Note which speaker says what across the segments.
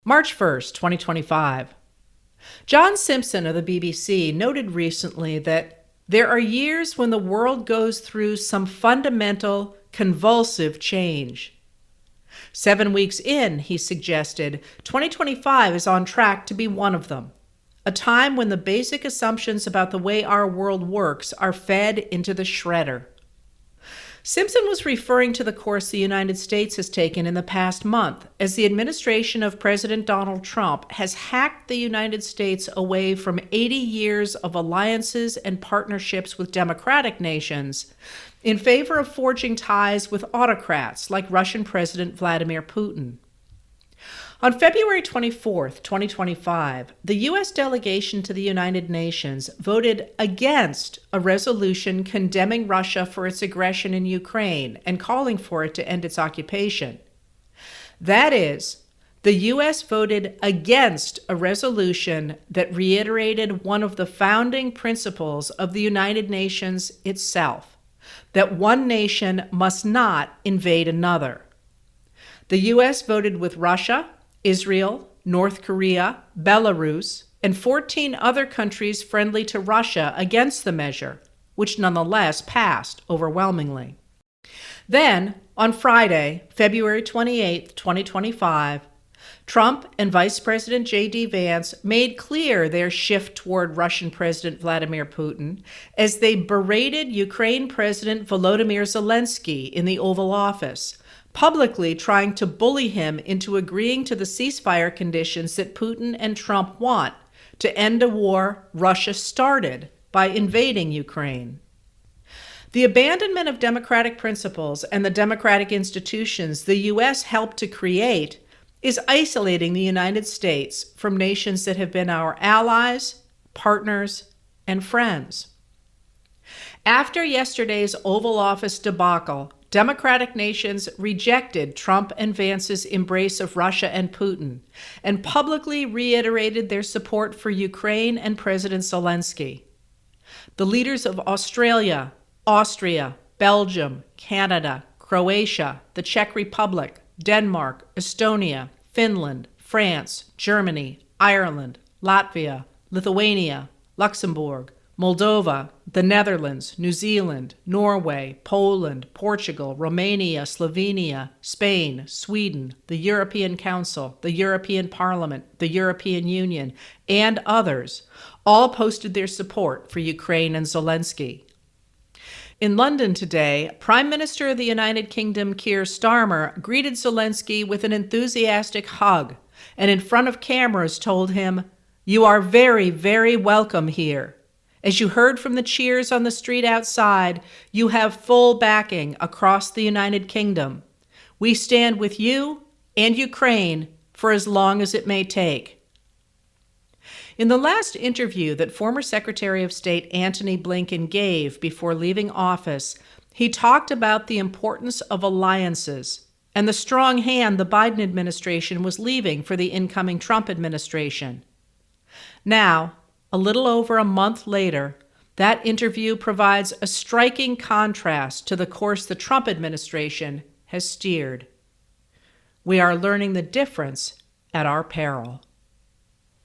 Speaker 1: March 1st, 2025. John Simpson of the BBC noted recently that there are years when the world goes through some fundamental, convulsive change. 7 weeks in, he suggested, 2025 is on track to be one of them, a time when the basic assumptions about the way our world works are fed into the shredder. Simpson was referring to the course the United States has taken in the past month as the administration of President Donald Trump has hacked the United States away from 80 years of alliances and partnerships with democratic nations in favor of forging ties with autocrats like Russian President Vladimir Putin. On February 24, 2025, the U.S. delegation to the United Nations voted against a resolution condemning Russia for its aggression in Ukraine and calling for it to end its occupation. That is, the U.S. voted against a resolution that reiterated one of the founding principles of the United Nations itself, that one nation must not invade another. The U.S. voted with Russia, Israel, North Korea, Belarus, and 14 other countries friendly to Russia against the measure, which nonetheless passed overwhelmingly. Then, on Friday, February 28, 2025, Trump and Vice President J.D. Vance made clear their shift toward Russian President Vladimir Putin as they berated Ukraine President Volodymyr Zelensky in the Oval Office, publicly trying to bully him into agreeing to the ceasefire conditions that Putin and Trump want to end a war Russia started by invading Ukraine. The abandonment of democratic principles and the democratic institutions the U.S. helped to create is isolating the United States from nations that have been our allies, partners, and friends. After yesterday's Oval Office debacle, democratic nations rejected Trump and Vance's embrace of Russia and Putin and publicly reiterated their support for Ukraine and President Zelensky. The leaders of Australia, Austria, Belgium, Canada, Croatia, the Czech Republic, Denmark, Estonia, Finland, France, Germany, Ireland, Latvia, Lithuania, Luxembourg, Moldova, the Netherlands, New Zealand, Norway, Poland, Portugal, Romania, Slovenia, Spain, Sweden, the European Council, the European Parliament, the European Union, and others all posted their support for Ukraine and Zelensky. In London today, Prime Minister of the United Kingdom Keir Starmer greeted Zelensky with an enthusiastic hug and in front of cameras told him, "You are very, very welcome here. As you heard from the cheers on the street outside, you have full backing across the United Kingdom. We stand with you and Ukraine for as long as it may take." In the last interview that former Secretary of State Antony Blinken gave before leaving office, he talked about the importance of alliances and the strong hand the Biden administration was leaving for the incoming Trump administration. Now, a little over a month later, that interview provides a striking contrast to the course the Trump administration has steered. We are learning the difference at our peril.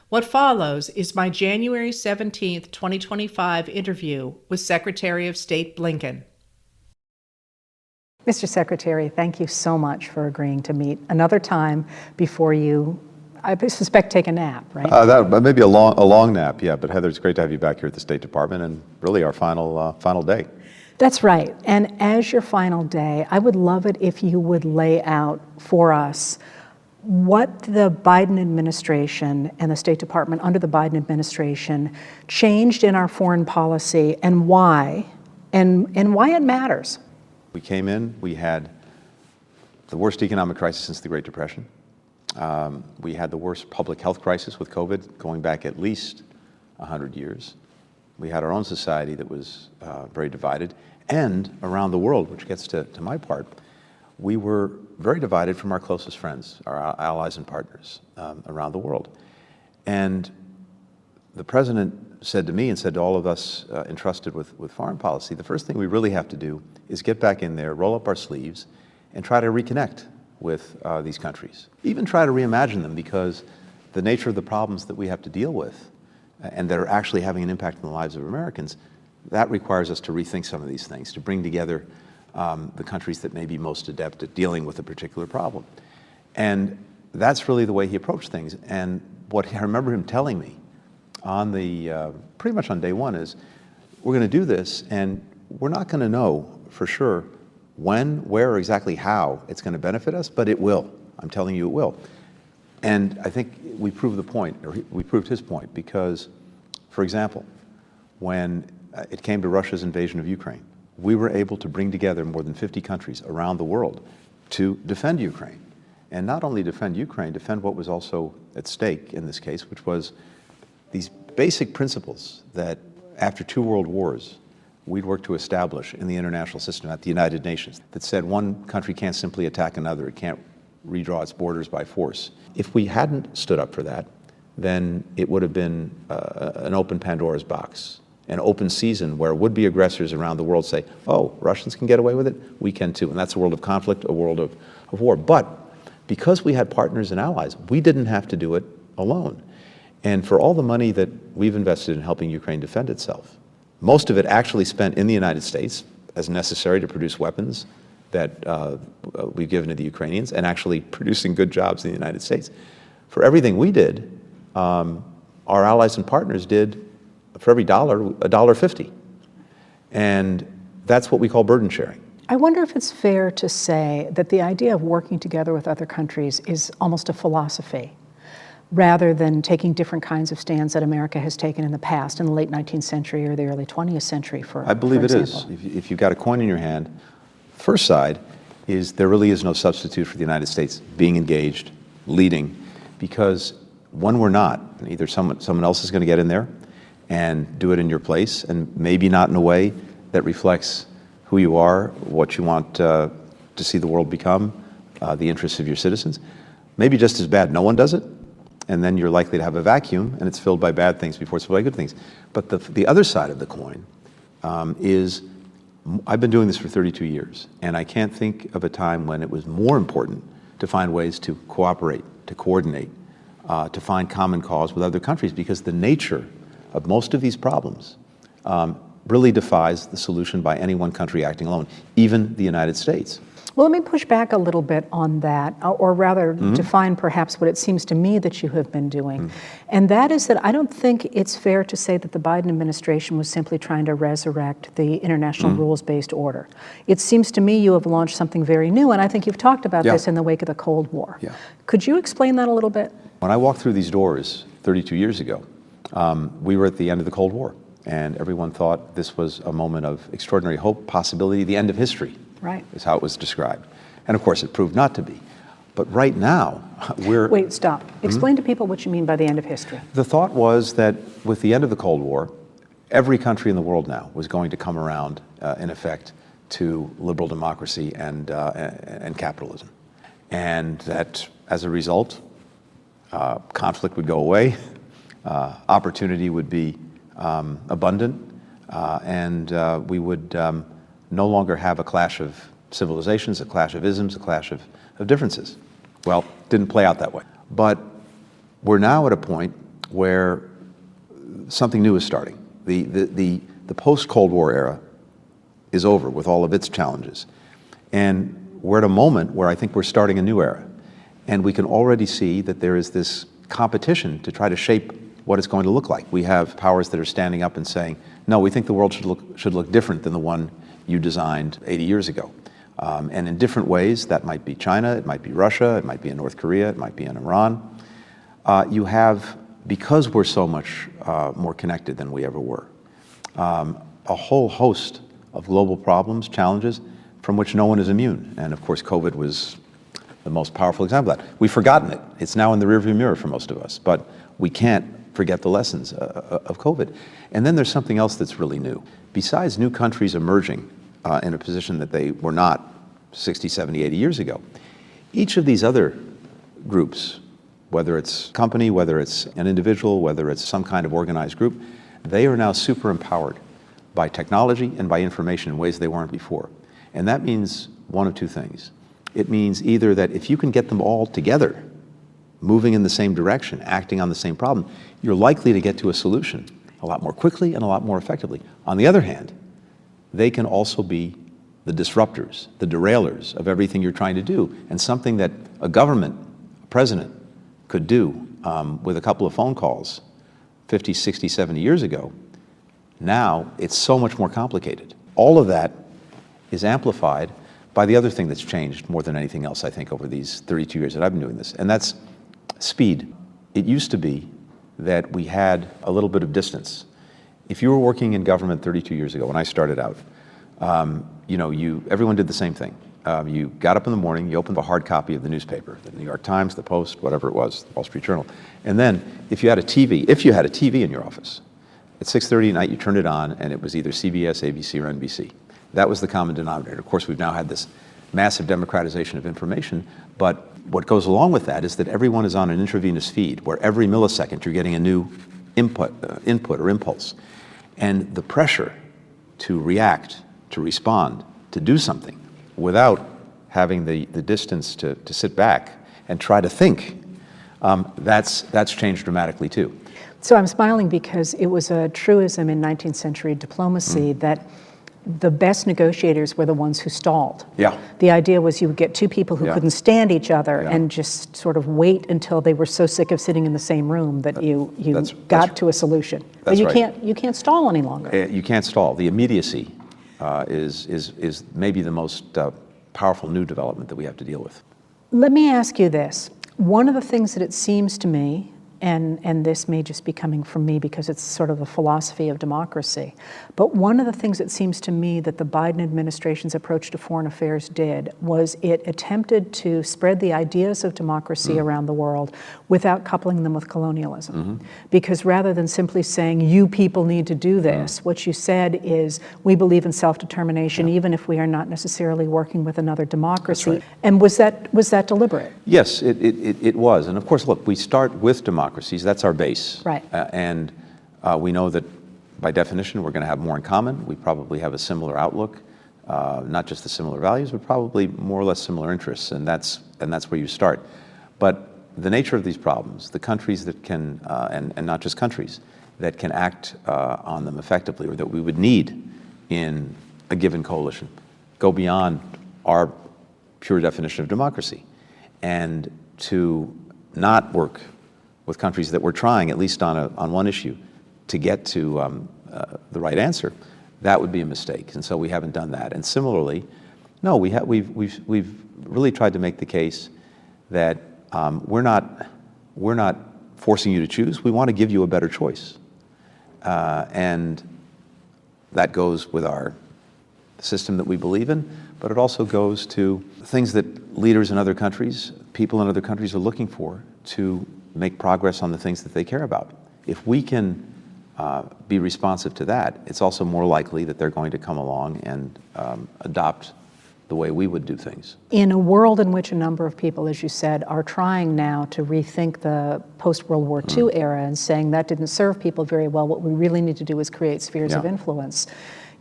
Speaker 1: What follows is my January 17, 2025 interview with Secretary of State Blinken.
Speaker 2: Mr. Secretary, thank you so much for agreeing to meet another time before you, I suspect, take a nap, right?
Speaker 3: That may be a long nap, yeah. But Heather, it's great to have you back here at the State Department, and really our final day.
Speaker 2: That's right. And as your final day, I would love it if you would lay out for us what the Biden administration and the State Department under the Biden administration changed in our foreign policy and why it matters.
Speaker 3: We came in, we had the worst economic crisis since the Great Depression. We had the worst public health crisis with COVID going back at least 100 years. We had our own society that was very divided, and around the world, which gets to my part, we were very divided from our closest friends, our allies and partners around the world. And the President said to me and said to all of us entrusted with foreign policy, the first thing we really have to do is get back in there, roll up our sleeves, and try to reconnect with these countries. Even try to reimagine them, because the nature of the problems that we have to deal with and that are actually having an impact on the lives of Americans, that requires us to rethink some of these things, to bring together the countries that may be most adept at dealing with a particular problem. And that's really the way he approached things. And what I remember him telling me on the, pretty much on day one is, we're going to do this, and we're not going to know for sure when, where, or exactly how it's going to benefit us, but it will. I'm telling you it will. And I think we proved the point, or we proved his point, because, for example, when it came to Russia's invasion of Ukraine, we were able to bring together more than 50 countries around the world to defend Ukraine. And not only defend Ukraine, defend what was also at stake in this case, which was these basic principles that after 2 world wars, we'd worked to establish in the international system at the United Nations, that said one country can't simply attack another, it can't redraw its borders by force. If we hadn't stood up for that, then it would have been an open Pandora's box, an open season where would-be aggressors around the world say, oh, Russians can get away with it, we can too. And that's a world of conflict, a world of war. But because we had partners and allies, we didn't have to do it alone. And for all the money that we've invested in helping Ukraine defend itself, most of it actually spent in the United States as necessary to produce weapons that we've given to the Ukrainians, and actually producing good jobs in the United States. For everything we did, our allies and partners did, for every dollar, $1.50. And that's what we call burden sharing.
Speaker 2: I wonder if it's fair to say that the idea of working together with other countries is almost a philosophy, rather than taking different kinds of stands that America has taken in the past, in the late 19th century or the early 20th century,
Speaker 3: I believe it is. If you've got a coin in your hand, first side is there really is no substitute for the United States being engaged, leading, because when we're not, either someone else is going to get in there and do it in your place, and maybe not in a way that reflects who you are, what you want to see the world become, the interests of your citizens. Maybe just as bad, no one does it, and then you're likely to have a vacuum, and it's filled by bad things before it's filled by good things. But the other side of the coin is, I've been doing this for 32 years, and I can't think of a time when it was more important to find ways to cooperate, to coordinate, to find common cause with other countries, because the nature of most of these problems really defies the solution by any one country acting alone, even the United States.
Speaker 2: Well, let me push back a little bit on that, or rather define perhaps what it seems to me that you have been doing. And that is that I don't think it's fair to say that the Biden administration was simply trying to resurrect the international rules-based order. It seems to me you have launched something very new, and I think you've talked about this in the wake of the Cold War. Could you explain that a little bit?
Speaker 3: When I walked through these doors 32 years ago, we were at the end of the Cold War, and everyone thought this was a moment of extraordinary hope, possibility, the end of history.
Speaker 2: Right.
Speaker 3: Is how it was described. And of course, it proved not to be. But right now, we're...
Speaker 2: Wait, stop. Explain to people what you mean by the end of history.
Speaker 3: The thought was that with the end of the Cold War, every country in the world now was going to come around, in effect, to liberal democracy and capitalism. And that, as a result, conflict would go away, opportunity would be abundant, and we would no longer have a clash of civilizations, a clash of isms, a clash of differences. Well, didn't play out that way. But we're now at a point where something new is starting. The post-Cold War era is over with all of its challenges. And we're at a moment where I think we're starting a new era. And we can already see that there is this competition to try to shape what it's going to look like. We have powers that are standing up and saying, no, we think the world should look different than the one you designed 80 years ago. And in different ways, that might be China, it might be Russia, it might be in North Korea, it might be in Iran. You have, because we're so much more connected than we ever were, a whole host of global problems, challenges, from which no one is immune. And of course, COVID was the most powerful example of that. We've forgotten it. It's now in the rearview mirror for most of us, but we can't forget the lessons of COVID. And then there's something else that's really new. Besides new countries emerging in a position that they were not 60, 70, 80 years ago, each of these other groups, whether it's a company, whether it's an individual, whether it's some kind of organized group, they are now super empowered by technology and by information in ways they weren't before. And that means one of two things. It means either that if you can get them all together, moving in the same direction, acting on the same problem, you're likely to get to a solution a lot more quickly and a lot more effectively. On the other hand, they can also be the disruptors, the derailers of everything you're trying to do. And something that a government, a president, could do with a couple of phone calls 50, 60, 70 years ago, now it's so much more complicated. All of that is amplified by the other thing that's changed more than anything else, I think, over these 32 years that I've been doing this, and that's speed. It used to be that we had a little bit of distance. If you were working in government 32 years ago, when I started out, everyone did the same thing. You got up in the morning, you opened a hard copy of the newspaper, the New York Times, the Post, whatever it was, the Wall Street Journal. And then if you had a TV in your office, at 6:30 at night you turned it on and it was either CBS, ABC, or NBC. That was the common denominator. Of course, we've now had this massive democratization of information, but what goes along with that is that everyone is on an intravenous feed where every millisecond you're getting a new input or impulse. And the pressure to react, to respond, to do something without having the distance to sit back and try to think, that's changed dramatically too.
Speaker 2: So I'm smiling because it was a truism in 19th century diplomacy that the best negotiators were the ones who stalled.
Speaker 3: Yeah.
Speaker 2: The idea was you would get two people who couldn't stand each other and just sort of wait until they were so sick of sitting in the same room that you got to a solution. But you can't stall any longer.
Speaker 3: You can't stall. The immediacy is maybe the most powerful new development that we have to deal with.
Speaker 2: Let me ask you this. One of the things that it seems to me, and this may just be coming from me because it's sort of a philosophy of democracy, but one of the things it seems to me that the Biden administration's approach to foreign affairs did was it attempted to spread the ideas of democracy around the world without coupling them with colonialism. Because rather than simply saying, you people need to do this, what you said is, we believe in self-determination even if we are not necessarily working with another democracy.
Speaker 3: Right.
Speaker 2: And was that deliberate?
Speaker 3: Yes, it was. And of course, look, we start with democracies. That's our base.
Speaker 2: Right.
Speaker 3: And we know that by definition, we're going to have more in common. We probably have a similar outlook, not just the similar values, but probably more or less similar interests. And that's where you start. But the nature of these problems, the countries that can, and not just countries, that can act on them effectively, or that we would need in a given coalition, go beyond our pure definition of democracy. And to not work with countries that we're trying, at least on one issue, to get to the right answer, that would be a mistake. And so we haven't done that. And similarly, no, we've really tried to make the case that we're not forcing you to choose. We want to give you a better choice, and that goes with our system that we believe in, but it also goes to things that leaders in other countries, people in other countries are looking for to make progress on the things that they care about. If we can be responsive to that, it's also more likely that they're going to come along and adopt the way we would do things.
Speaker 2: In a world in which a number of people, as you said, are trying now to rethink the post-World War II era and saying that didn't serve people very well, what we really need to do is create spheres of influence.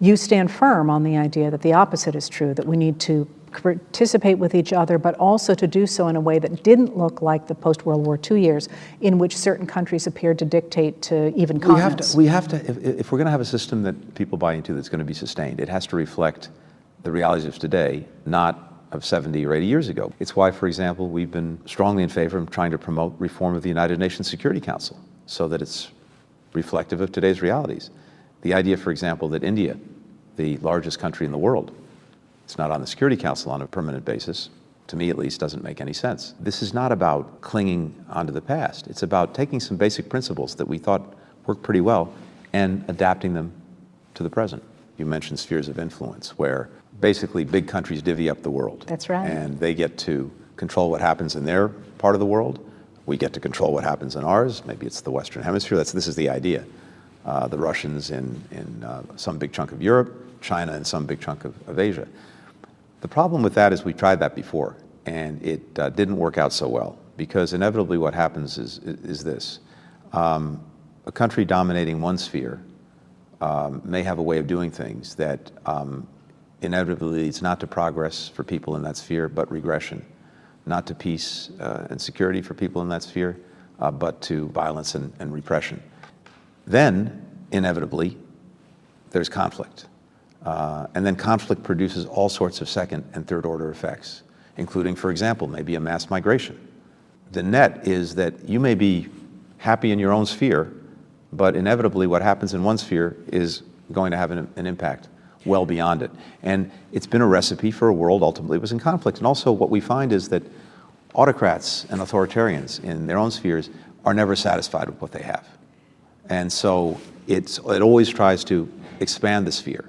Speaker 2: You stand firm on the idea that the opposite is true, that we need to participate with each other, but also to do so in a way that didn't look like the post-World War II years, in which certain countries appeared to dictate to even continents.
Speaker 3: We have to, if we're going to have a system that people buy into that's going to be sustained, it has to reflect the realities of today, not of 70 or 80 years ago. It's why, for example, we've been strongly in favor of trying to promote reform of the United Nations Security Council so that it's reflective of today's realities. The idea, for example, that India, the largest country in the world, it's not on the Security Council on a permanent basis, to me at least, doesn't make any sense. This is not about clinging onto the past. It's about taking some basic principles that we thought worked pretty well and adapting them to the present. You mentioned spheres of influence, where basically big countries divvy up the world.
Speaker 2: That's right.
Speaker 3: And they get to control what happens in their part of the world. We get to control what happens in ours. Maybe it's the Western Hemisphere. This is the idea. The Russians in some big chunk of Europe, China in some big chunk of Asia. The problem with that is we tried that before, and it didn't work out so well, because inevitably what happens is this. A country dominating one sphere may have a way of doing things that inevitably leads not to progress for people in that sphere, but regression. Not to peace and security for people in that sphere, but to violence and repression. Then, inevitably, there's conflict. And then conflict produces all sorts of second and third order effects, including, for example, maybe a mass migration. The net is that you may be happy in your own sphere, but inevitably what happens in one sphere is going to have an impact well beyond it. And it's been a recipe for a world ultimately was in conflict. And also what we find is that autocrats and authoritarians in their own spheres are never satisfied with what they have. And so it always tries to expand the sphere.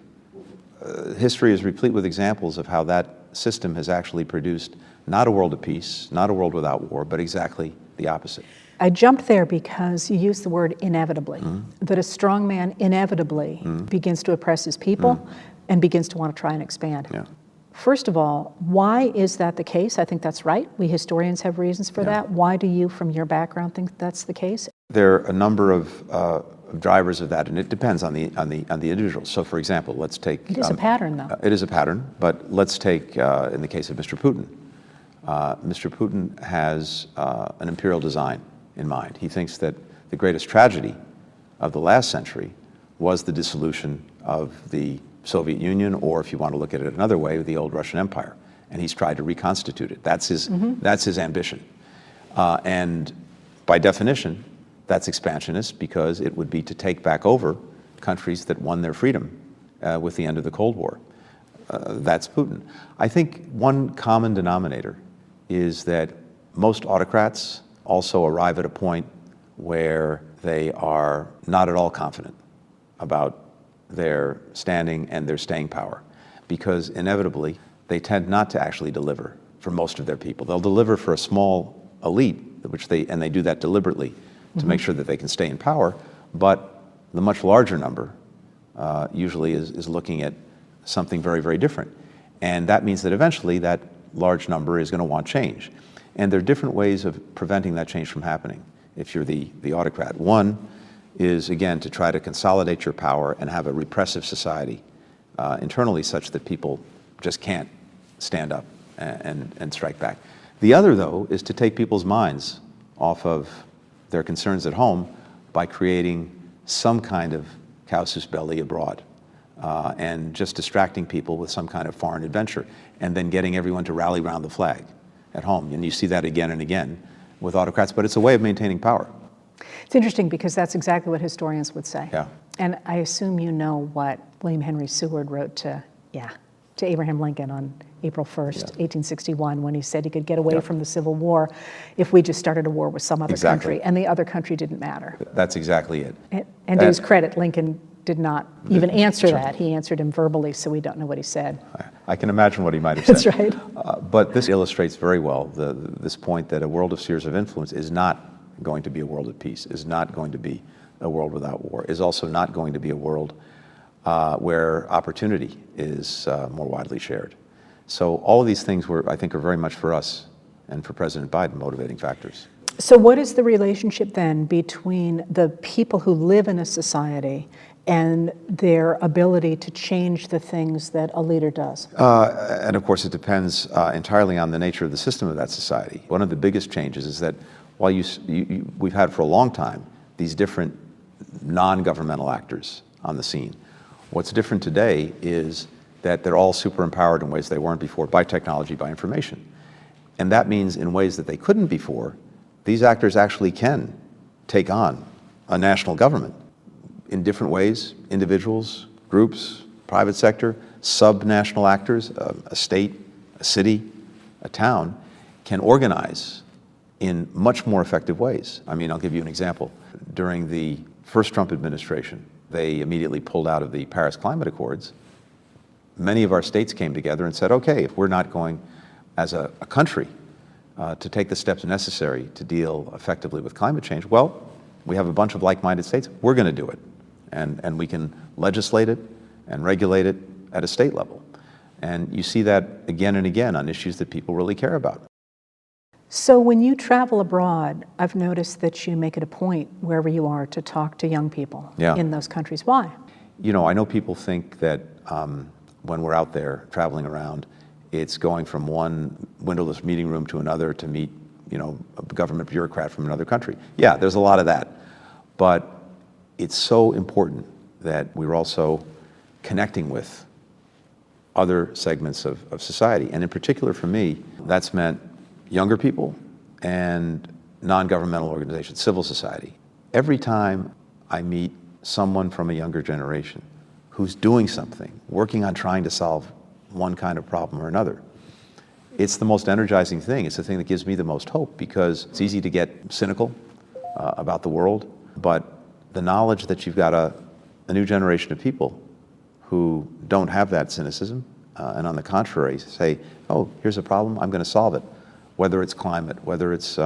Speaker 3: History is replete with examples of how that system has actually produced not a world of peace, not a world without war, but exactly the opposite.
Speaker 2: I jumped there because you used the word inevitably, that a strong man inevitably begins to oppress his people and begins to want to try and expand.
Speaker 3: Yeah.
Speaker 2: First of all, why is that the case? I think that's right. We historians have reasons for that. Why do you, from your background, think that's the case?
Speaker 3: There are a number of drivers of that, and it depends on the individual. So, for example, let's take...
Speaker 2: It is a pattern, though.
Speaker 3: It is a pattern, but let's take, in the case of Mr. Putin. Mr. Putin has an imperial design in mind. He thinks that the greatest tragedy of the last century was the dissolution of the Soviet Union, or if you want to look at it another way, the old Russian Empire. And he's tried to reconstitute it. That's his ambition. And by definition, that's expansionist because it would be to take back over countries that won their freedom with the end of the Cold War. That's Putin. I think one common denominator is that most autocrats also arrive at a point where they are not at all confident about their standing and their staying power, because inevitably they tend not to actually deliver for most of their people. They'll deliver for a small elite, and they do that deliberately to make sure that they can stay in power, but the much larger number usually is looking at something very, very different. And that means that eventually that large number is going to want change. And there are different ways of preventing that change from happening if you're the autocrat. One is, again, to try to consolidate your power and have a repressive society internally such that people just can't stand up and strike back. The other, though, is to take people's minds off of their concerns at home by creating some kind of casus belli abroad and just distracting people with some kind of foreign adventure and then getting everyone to rally around the flag at home. And you see that again and again with autocrats, but it's a way of maintaining power.
Speaker 2: It's interesting because that's exactly what historians would say.
Speaker 3: Yeah.
Speaker 2: And I assume you know what William Henry Seward wrote to Abraham Lincoln on April 1st, 1861, when he said he could get away from the Civil War if we just started a war with some other country, and the other country didn't matter.
Speaker 3: That's exactly it.
Speaker 2: And to his credit, Lincoln did not even answer that. He answered him verbally, so we don't know what he said.
Speaker 3: I can imagine what he might have said.
Speaker 2: That's right.
Speaker 3: But this illustrates very well this point that a world of spheres of influence is not going to be a world of peace, is not going to be a world without war, is also not going to be a world where opportunity is more widely shared. So all of these things I think are very much for us and for President Biden motivating factors.
Speaker 2: So what is the relationship then between the people who live in a society and their ability to change the things that a leader does?
Speaker 3: And of course, it depends entirely on the nature of the system of that society. One of the biggest changes is that while we've had for a long time these different non-governmental actors on the scene, what's different today is that they're all super empowered in ways they weren't before by technology, by information. And that means in ways that they couldn't before, these actors actually can take on a national government in different ways, individuals, groups, private sector, sub-national actors, a state, a city, a town, can organize in much more effective ways. I mean, I'll give you an example. During the first Trump administration, they immediately pulled out of the Paris Climate Accords. Many of our states came together and said, okay, if we're not going as a country to take the steps necessary to deal effectively with climate change, well, we have a bunch of like-minded states, we're going to do it. And we can legislate it and regulate it at a state level. And you see that again and again on issues that people really care about.
Speaker 2: So when you travel abroad, I've noticed that you make it a point, wherever you are, to talk to young people in those countries. Why?
Speaker 3: You know, I know people think that when we're out there traveling around, it's going from one windowless meeting room to another to meet, a government bureaucrat from another country. Yeah, there's a lot of that. But it's so important that we're also connecting with other segments of society. And in particular for me, that's meant younger people and non-governmental organizations, civil society. Every time I meet someone from a younger generation who's doing something, working on trying to solve one kind of problem or another, it's the most energizing thing. It's the thing that gives me the most hope, because it's easy to get cynical about the world, but the knowledge that you've got a new generation of people who don't have that cynicism, and on the contrary say, oh, here's a problem, I'm going to solve it. Whether it's climate, whether it's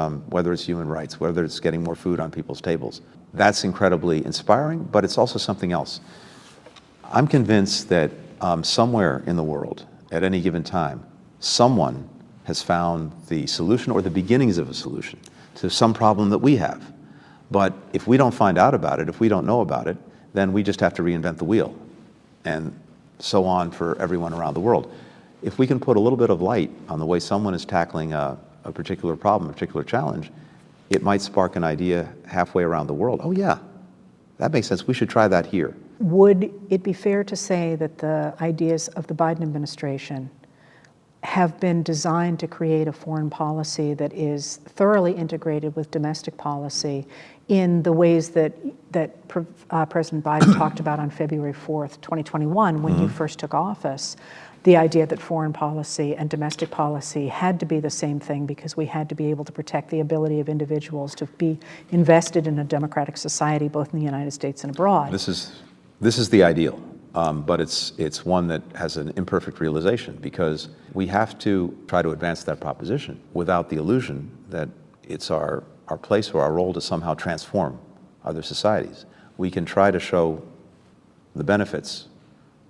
Speaker 3: human rights, whether it's getting more food on people's tables. That's incredibly inspiring, but it's also something else. I'm convinced that somewhere in the world, at any given time, someone has found the solution or the beginnings of a solution to some problem that we have. But if we don't find out about it, if we don't know about it, then we just have to reinvent the wheel, and so on for everyone around the world. If we can put a little bit of light on the way someone is tackling a particular problem, a particular challenge, it might spark an idea halfway around the world. Oh yeah, that makes sense. We should try that here.
Speaker 2: Would it be fair to say that the ideas of the Biden administration have been designed to create a foreign policy that is thoroughly integrated with domestic policy in the ways that President Biden talked about on February 4th, 2021, when you first took office? The idea that foreign policy and domestic policy had to be the same thing because we had to be able to protect the ability of individuals to be invested in a democratic society, both in the United States and abroad.
Speaker 3: This is the ideal, but it's one that has an imperfect realization, because we have to try to advance that proposition without the illusion that it's our place or our role to somehow transform other societies. We can try to show the benefits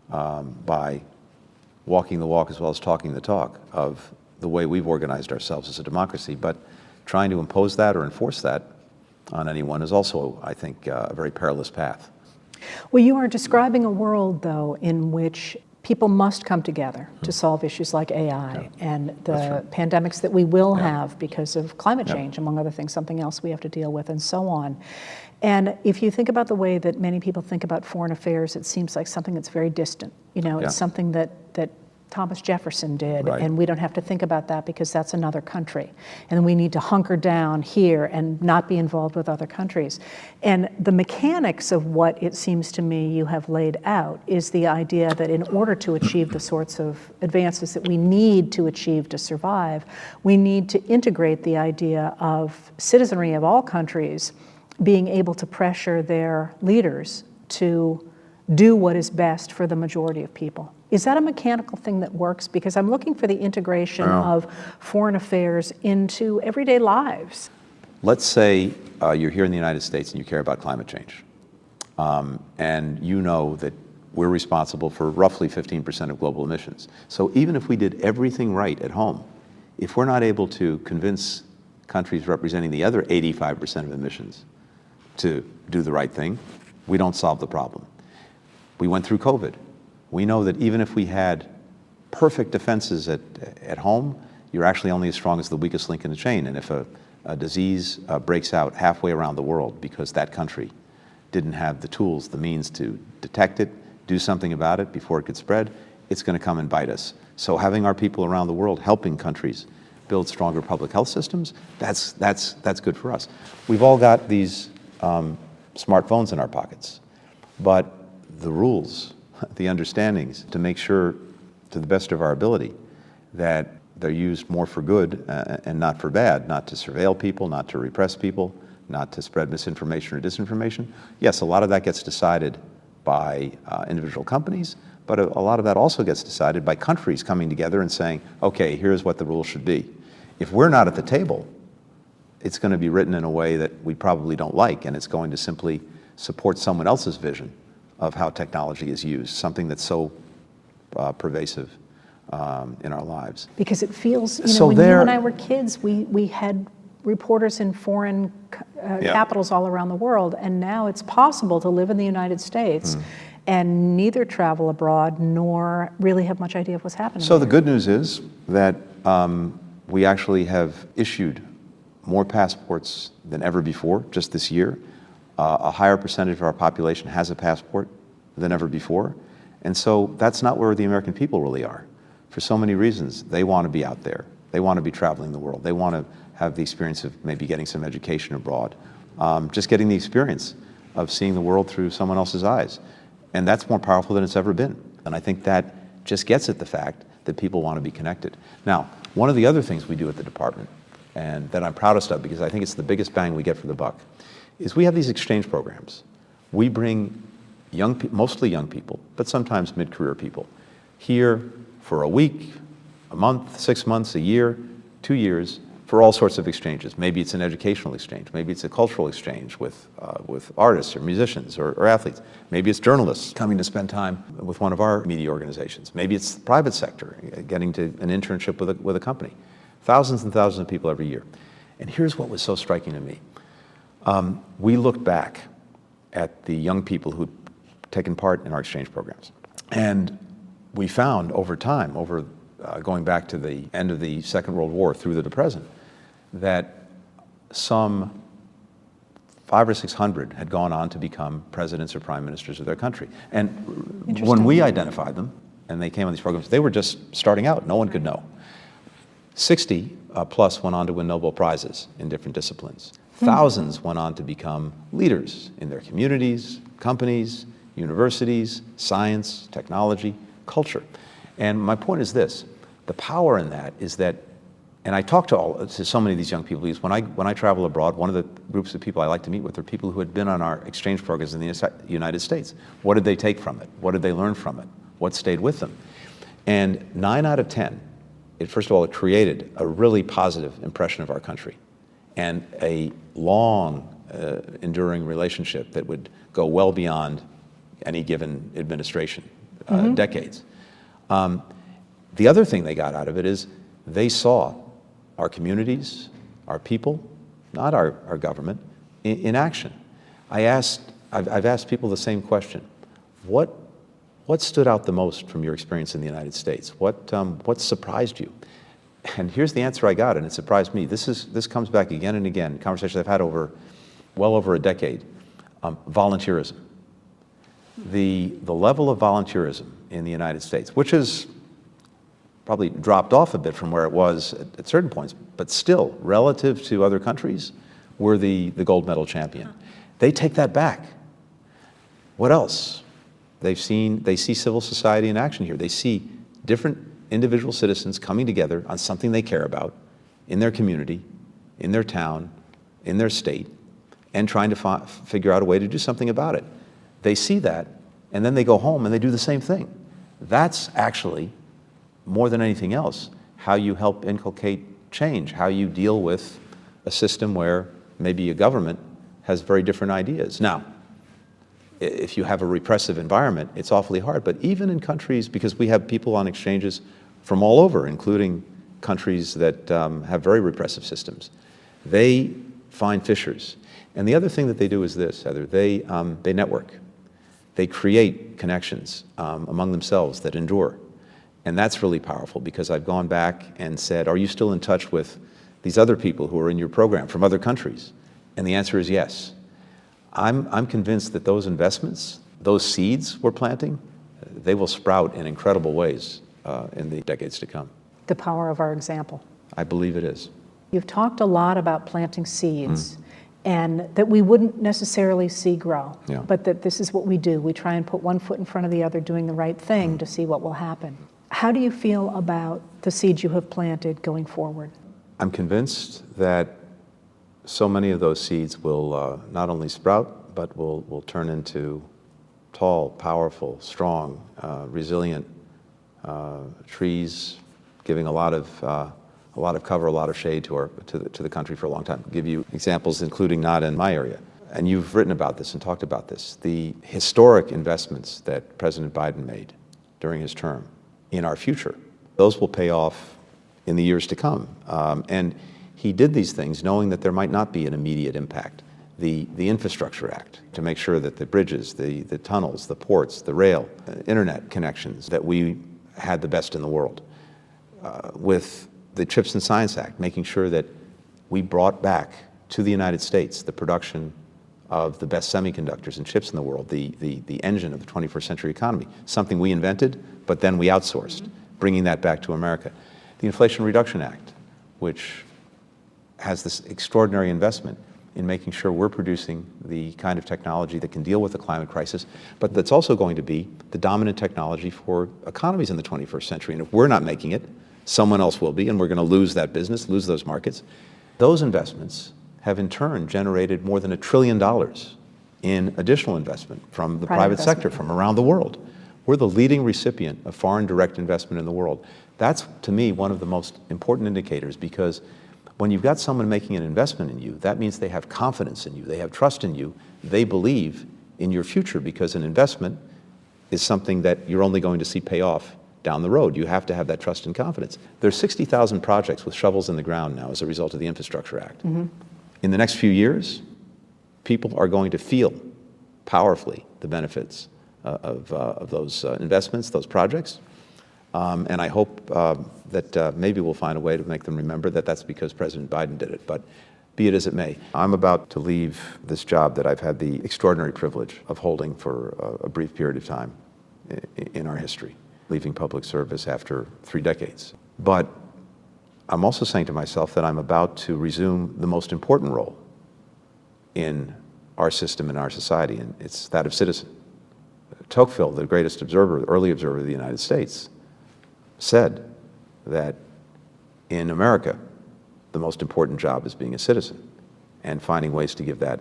Speaker 3: by walking the walk as well as talking the talk of the way we've organized ourselves as a democracy, but trying to impose that or enforce that on anyone is also, I think, a very perilous path.
Speaker 2: Well, you are describing a world, though, in which people must come together to solve issues like AI and the pandemics that we will have because of climate change, among other things, something else we have to deal with, and so on. And if you think about the way that many people think about foreign affairs, it seems like something that's very distant. It's something that Thomas Jefferson did, and we don't have to think about that because that's another country. And we need to hunker down here and not be involved with other countries. And the mechanics of what it seems to me you have laid out is the idea that in order to achieve the sorts of advances that we need to achieve to survive, we need to integrate the idea of citizenry of all countries being able to pressure their leaders to do what is best for the majority of people. Is that a mechanical thing that works? Because I'm looking for the integration of foreign affairs into everyday lives.
Speaker 3: Let's say you're here in the United States and you care about climate change. And you know that we're responsible for roughly 15% of global emissions. So even if we did everything right at home, if we're not able to convince countries representing the other 85% of emissions to do the right thing, we don't solve the problem. We went through COVID. We know that even if we had perfect defenses at home, you're actually only as strong as the weakest link in the chain. And if a disease breaks out halfway around the world because that country didn't have the tools, the means to detect it, do something about it before it could spread, it's going to come and bite us. So having our people around the world helping countries build stronger public health systems, that's good for us. We've all got these smartphones in our pockets, but the rules, the understandings to make sure, to the best of our ability, that they're used more for good and not for bad, not to surveil people, not to repress people, not to spread misinformation or disinformation. Yes, a lot of that gets decided by individual companies, but a lot of that also gets decided by countries coming together and saying, okay, here's what the rules should be. If we're not at the table, it's going to be written in a way that we probably don't like, and it's going to simply support someone else's vision of how technology is used, something that's so pervasive in our lives.
Speaker 2: Because it feels, when you and I were kids, we had reporters in foreign capitals all around the world, and now it's possible to live in the United States and neither travel abroad nor really have much idea of what's happening.
Speaker 3: So the
Speaker 2: there.
Speaker 3: good news is that we actually have issued more passports than ever before, just this year. A higher percentage of our population has a passport than ever before. And so that's not where the American people really are. For so many reasons, they want to be out there. They want to be traveling the world. They want to have the experience of maybe getting some education abroad. Just getting the experience of seeing the world through someone else's eyes. And that's more powerful than it's ever been. And I think that just gets at the fact that people want to be connected. Now, one of the other things we do at the department, and that I'm proudest of because I think it's the biggest bang we get for the buck, is we have these exchange programs. We bring mostly young people, but sometimes mid-career people, here for a week, a month, 6 months, a year, 2 years, for all sorts of exchanges. Maybe it's an educational exchange. Maybe it's a cultural exchange with artists or musicians or athletes. Maybe it's journalists coming to spend time with one of our media organizations. Maybe it's the private sector getting to an internship with a company. Thousands and thousands of people every year. And here's what was so striking to me. We looked back at the young people who'd taken part in our exchange programs. And we found over time, going back to the end of the Second World War through to the present, that some 500 or 600 had gone on to become presidents or prime ministers of their country. And when we identified them, and they came on these programs, they were just starting out. No one could know. 60 plus went on to win Nobel Prizes in different disciplines. Thousands went on to become leaders in their communities, companies, universities, science, technology, culture. And my point is this: the power in that is that, and I talk to so many of these young people, because when I travel abroad, one of the groups of people I like to meet with are people who had been on our exchange programs in the United States. What did they take from it? What did they learn from it? What stayed with them? And 9 out of 10, first of all, it created a really positive impression of our country and a long, enduring relationship that would go well beyond any given administration, decades. The other thing they got out of it is they saw our communities, our people, not our government, in action. I've asked people the same question. What stood out the most from your experience in the United States? What surprised you? And here's the answer I got, and it surprised me. This comes back again and again, conversations I've had well over a decade. Volunteerism. The level of volunteerism in the United States, which has probably dropped off a bit from where it was at certain points, but still, relative to other countries, we're the gold medal champion. They take that back. What else? They see civil society in action here. They see different individual citizens coming together on something they care about in their community, in their town, in their state, and trying to figure out a way to do something about it. They see that, and then they go home and they do the same thing. That's actually, more than anything else, how you help inculcate change, how you deal with a system where maybe a government has very different ideas. Now, if you have a repressive environment, it's awfully hard. But even in countries, because we have people on exchanges from all over, including countries that have very repressive systems, they find fissures. And the other thing that they do is this, Heather, they network. They create connections among themselves that endure. And that's really powerful, because I've gone back and said, are you still in touch with these other people who are in your program from other countries? And the answer is yes. I'm convinced that those investments, those seeds we're planting, they will sprout in incredible ways in the decades to come.
Speaker 2: The power of our example.
Speaker 3: I believe it is.
Speaker 2: You've talked a lot about planting seeds, and that we wouldn't necessarily see grow, but that this is what we do. We try and put one foot in front of the other, doing the right thing to see what will happen. How do you feel about the seeds you have planted going forward?
Speaker 3: I'm convinced that so many of those seeds will not only sprout, but will turn into tall, powerful, strong, resilient trees, giving a lot of cover, a lot of shade to the country for a long time. I'll give you examples, including not in my area. And you've written about this and talked about this. The historic investments that President Biden made during his term in our future, those will pay off in the years to come. And he did these things knowing that there might not be an immediate impact, the Infrastructure Act to make sure that the bridges, the tunnels, the ports, the rail, internet connections, that we had the best in the world. With the Chips and Science Act, making sure that we brought back to the United States the production of the best semiconductors and chips in the world, the engine of the 21st century economy, something we invented, but then we outsourced, bringing that back to America. The Inflation Reduction Act, which has this extraordinary investment in making sure we're producing the kind of technology that can deal with the climate crisis, but that's also going to be the dominant technology for economies in the 21st century. And if we're not making it, someone else will be, and we're going to lose that business, lose those markets. Those investments have in turn generated more than $1 trillion in additional investment from the private sector, from around the world. We're the leading recipient of foreign direct investment in the world. That's, to me, one of the most important indicators, because when you've got someone making an investment in you, that means they have confidence in you, they have trust in you, they believe in your future, because an investment is something that you're only going to see pay off down the road. You have to have that trust and confidence. There's 60,000 projects with shovels in the ground now as a result of the Infrastructure Act. In the next few years, people are going to feel powerfully the benefits of those investments, those projects. And I hope that maybe we'll find a way to make them remember that that's because President Biden did it. But be it as it may, I'm about to leave this job that I've had the extraordinary privilege of holding for a brief period of time in our history, leaving public service after 3 decades. But I'm also saying to myself that I'm about to resume the most important role in our system and our society, and it's that of citizen. Tocqueville, the greatest observer, early observer of the United States, said that in America, the most important job is being a citizen and finding ways to give that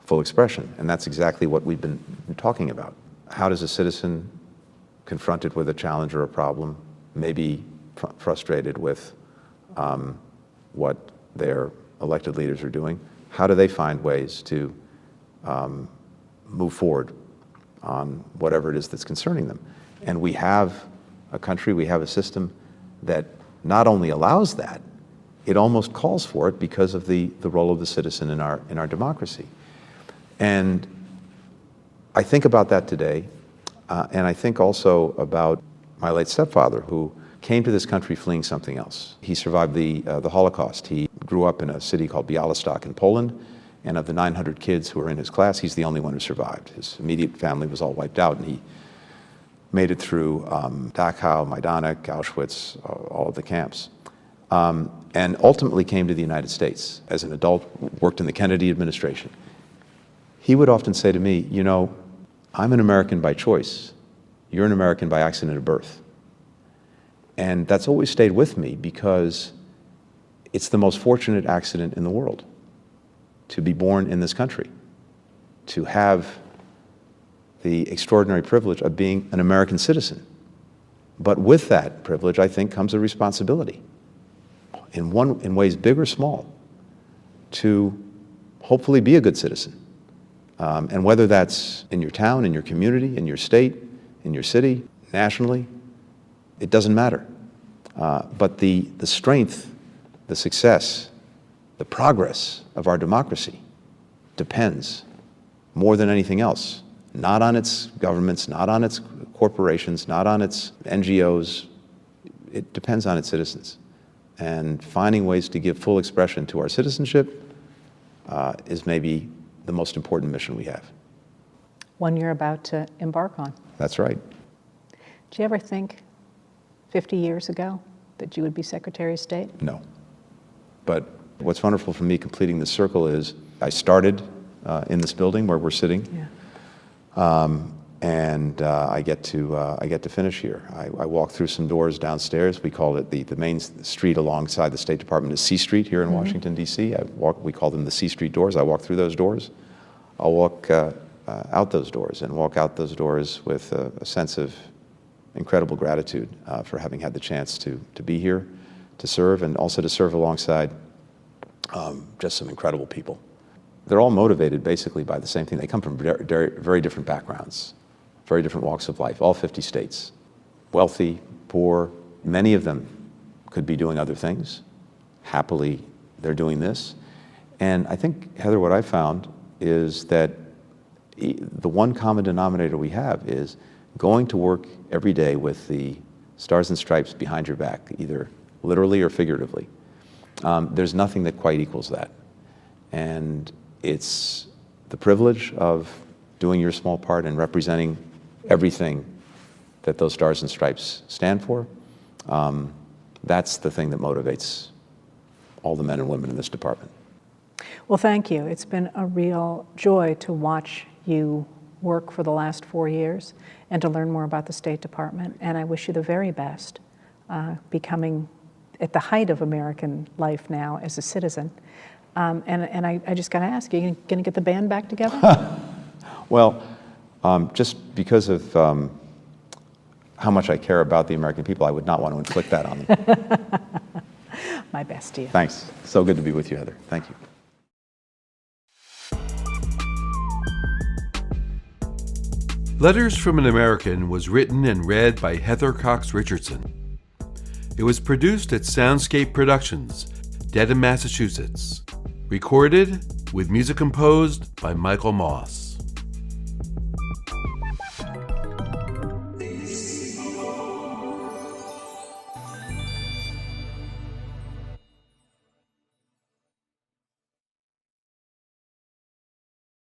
Speaker 3: full expression. And that's exactly what we've been talking about. How does a citizen confronted with a challenge or a problem, maybe frustrated with what their elected leaders are doing, how do they find ways to move forward on whatever it is that's concerning them? And we have a country, we have a system that not only allows that, it almost calls for it because of the role of the citizen in our democracy. And I think about that today, and I think also about my late stepfather, who came to this country fleeing something else. He survived the Holocaust. He grew up in a city called Białystok in Poland, and of the 900 kids who were in his class, he's the only one who survived. His immediate family was all wiped out, and he made it through Dachau, Majdanek, Auschwitz, all of the camps, and ultimately came to the United States as an adult, worked in the Kennedy administration. He would often say to me, you know, I'm an American by choice. You're an American by accident of birth. And that's always stayed with me because it's the most fortunate accident in the world to be born in this country, to have the extraordinary privilege of being an American citizen. But with that privilege, I think, comes a responsibility, in ways big or small, to hopefully be a good citizen. And whether that's in your town, in your community, in your state, in your city, nationally, it doesn't matter. But the strength, the success, the progress of our democracy depends more than anything else, not on its governments, not on its corporations, not on its NGOs. It depends on its citizens. And finding ways to give full expression to our citizenship is maybe the most important mission we have.
Speaker 2: One you're about to embark on.
Speaker 3: That's right.
Speaker 2: Did you ever think 50 years ago that you would be Secretary of State?
Speaker 3: No. But what's wonderful for me completing this circle is I started in this building where we're sitting.
Speaker 2: Yeah.
Speaker 3: And I get to finish here. I walk through some doors downstairs. We call it the main street alongside the State Department is C Street here in Washington, D.C. We call them the C Street doors. I walk through those doors. I'll walk out those doors and walk out those doors with a sense of incredible gratitude for having had the chance to be here, to serve, and also to serve alongside just some incredible people. They're all motivated basically by the same thing. They come from very different backgrounds, very different walks of life, all 50 states. Wealthy, poor, many of them could be doing other things. Happily, they're doing this. And I think, Heather, what I found is that the one common denominator we have is going to work every day with the stars and stripes behind your back, either literally or figuratively. There's nothing that quite equals that. And it's the privilege of doing your small part and representing everything that those stars and stripes stand for. That's the thing that motivates all the men and women in this department.
Speaker 2: Well, thank you. It's been a real joy to watch you work for the last 4 years and to learn more about the State Department. And I wish you the very best, becoming at the height of American life now as a citizen. And I just got to ask, are you going to get the band back together?
Speaker 3: Well, just because of how much I care about the American people, I would not want to inflict that on them.
Speaker 2: My best to you.
Speaker 3: Thanks. So good to be with you, Heather. Thank you.
Speaker 4: Letters from an American was written and read by Heather Cox Richardson. It was produced at Soundscape Productions, Dedham, Massachusetts. Recorded with music composed by Michael Moss.